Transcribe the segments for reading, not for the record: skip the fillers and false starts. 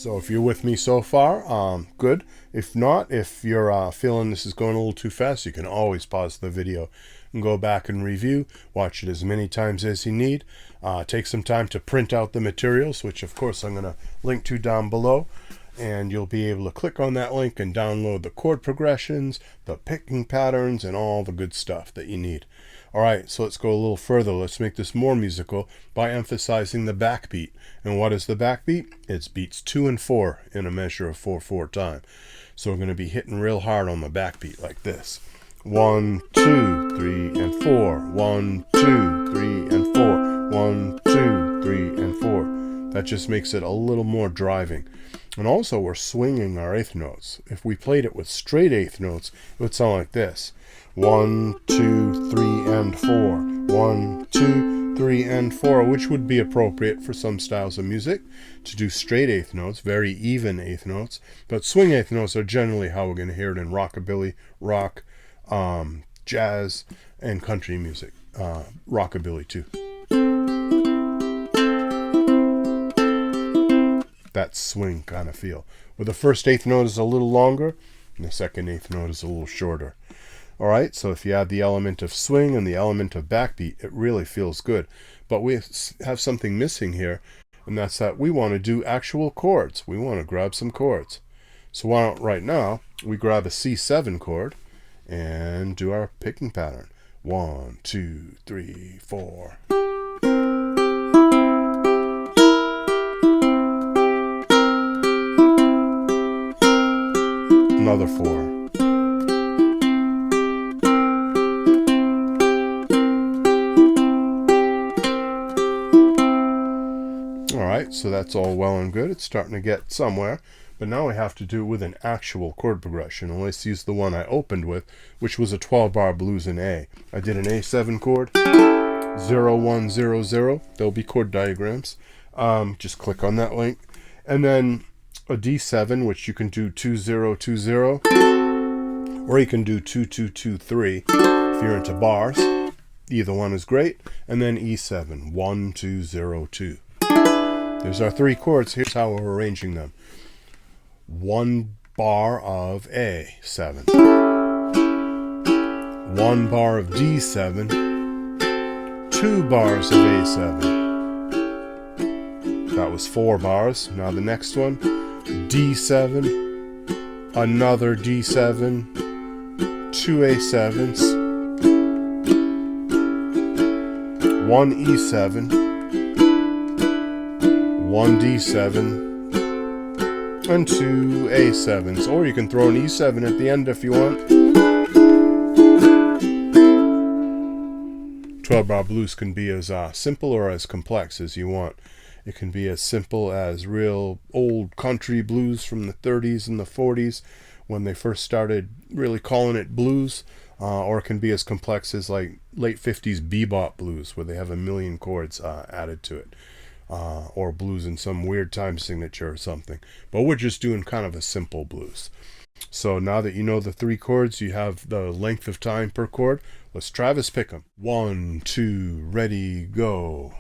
So if you're with me so far, good. If not, if you're feeling this is going a little too fast, you can always pause the video and go back and review. Watch it as many times as you need. Take some time to print out the materials, which of course I'm going to link to down below. And you'll be able to click on that link and download the chord progressions, the picking patterns, and all the good stuff that you need. All right, so let's go a little further. Let's make this more musical by emphasizing the backbeat. And what is the backbeat? It's beats 2 and 4 in a measure of 4/4 time. So we're going to be hitting real hard on the backbeat like this. 1, 2, 3, and 4. 1, 2, 3, and 4. 1, 2, 3, and 4. That just makes it a little more driving. And also we're swinging our eighth notes. If we played it with straight eighth notes, it would sound like this. 1, 2, 3, and 4. 1, 2, 3, and 4, which would be appropriate for some styles of music to do straight eighth notes, very even eighth notes. But swing eighth notes are generally how we're going to hear it in rockabilly, rock, jazz, and country music. Rockabilly too. That swing kind of feel, where the first eighth note is a little longer and the second eighth note is a little shorter. All right, so if you add the element of swing and the element of backbeat, it really feels good. But we have something missing here, and that's that we want to do actual chords. We want to grab some chords. So why don't right now we grab a C7 chord and do our picking pattern. 1, 2, 3, 4. Another 4. Alright, so that's all well and good. It's starting to get somewhere. But now we have to do it with an actual chord progression. And let's use the one I opened with, which was a 12-bar blues in A. I did an A7 chord, 0, 1, 0, 0. There'll be chord diagrams. Just click on that link. And then a D7, which you can do 2, 0, 2, 0, or you can do 2, 2, 2, 3 if you're into bars. Either one is great. And then E7, 1, 2, 0, 2. There's our 3 chords. Here's how we're arranging them. 1 bar of A7, 1 bar of D7, 2 bars of A7. That was 4 bars. Now the next one, D7, another D7, 2 A7s, 1 E7, 1 D7, and 2 A7s. Or you can throw an E7 at the end if you want. 12-bar blues can be as simple or as complex as you want. It can be as simple as real old country blues from the 30s and the 40s when they first started really calling it blues, or it can be as complex as like late 50s bebop blues where they have a million chords added to it, or blues in some weird time signature or something. But we're just doing kind of a simple blues. So now that you know the 3 chords, you have the length of time per chord. Let's Travis pick them. 1, 2, ready, go.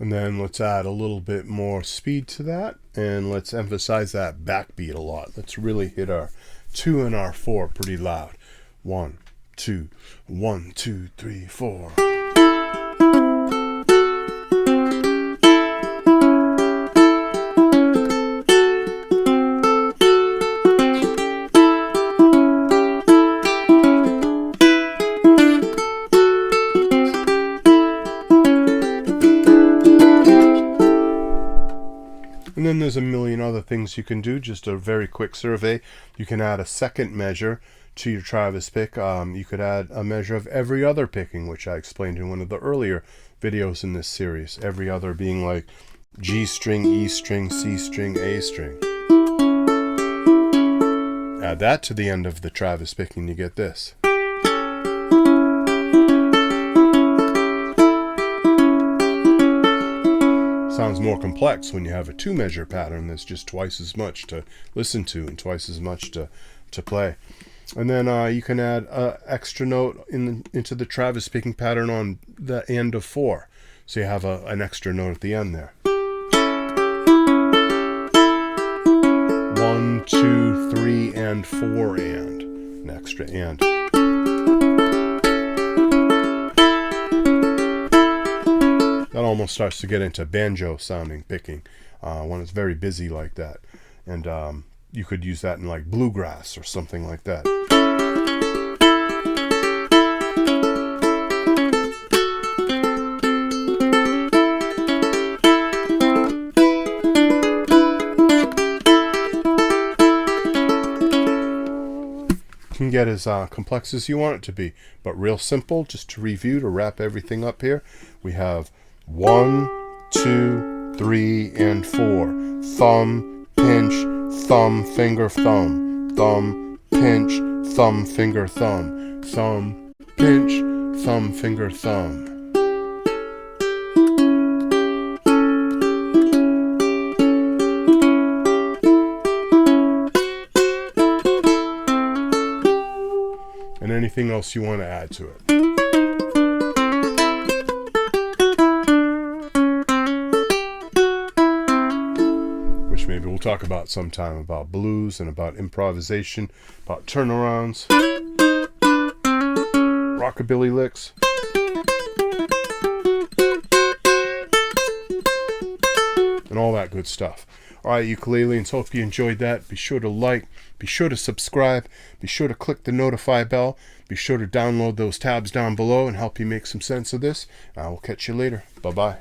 And then let's add a little bit more speed to that, and let's emphasize that backbeat a lot. Let's really hit our 2 and our 4 pretty loud. 1, 2, 1, 2, 3, 4. And then there's a million other things you can do. Just a very quick survey. You can add a second measure to your Travis pick. You could add a measure of every other picking, which I explained in one of the earlier videos in this series. Every other being like G string, E string, C string, A string. Add that to the end of the Travis picking, you get this. Sounds more complex when you have a 2-measure pattern that's just twice as much to listen to and twice as much to play. And then you can add an extra note into the Travis picking pattern on the end of 4. So you have an extra note at the end there. 1, 2, 3, and 4, and an extra and. That almost starts to get into banjo sounding picking when it's very busy like that. And you could use that in like bluegrass or something like that. Can get as complex as you want it to be, but real simple. Just to review, to wrap everything up here, we have 1, 2, 3, and 4. Thumb, pinch, thumb, finger, thumb. Thumb, pinch, thumb, finger, thumb. Thumb, pinch, thumb, finger, thumb. And anything else you want to add to it. Which maybe we'll talk about sometime, about blues and about improvisation, about turnarounds, rockabilly licks. And all that good stuff. Alright, ukuleleans, hope you enjoyed that. Be sure to like, be sure to subscribe, be sure to click the notify bell, be sure to download those tabs down below and help you make some sense of this. I will catch you later. Bye-bye.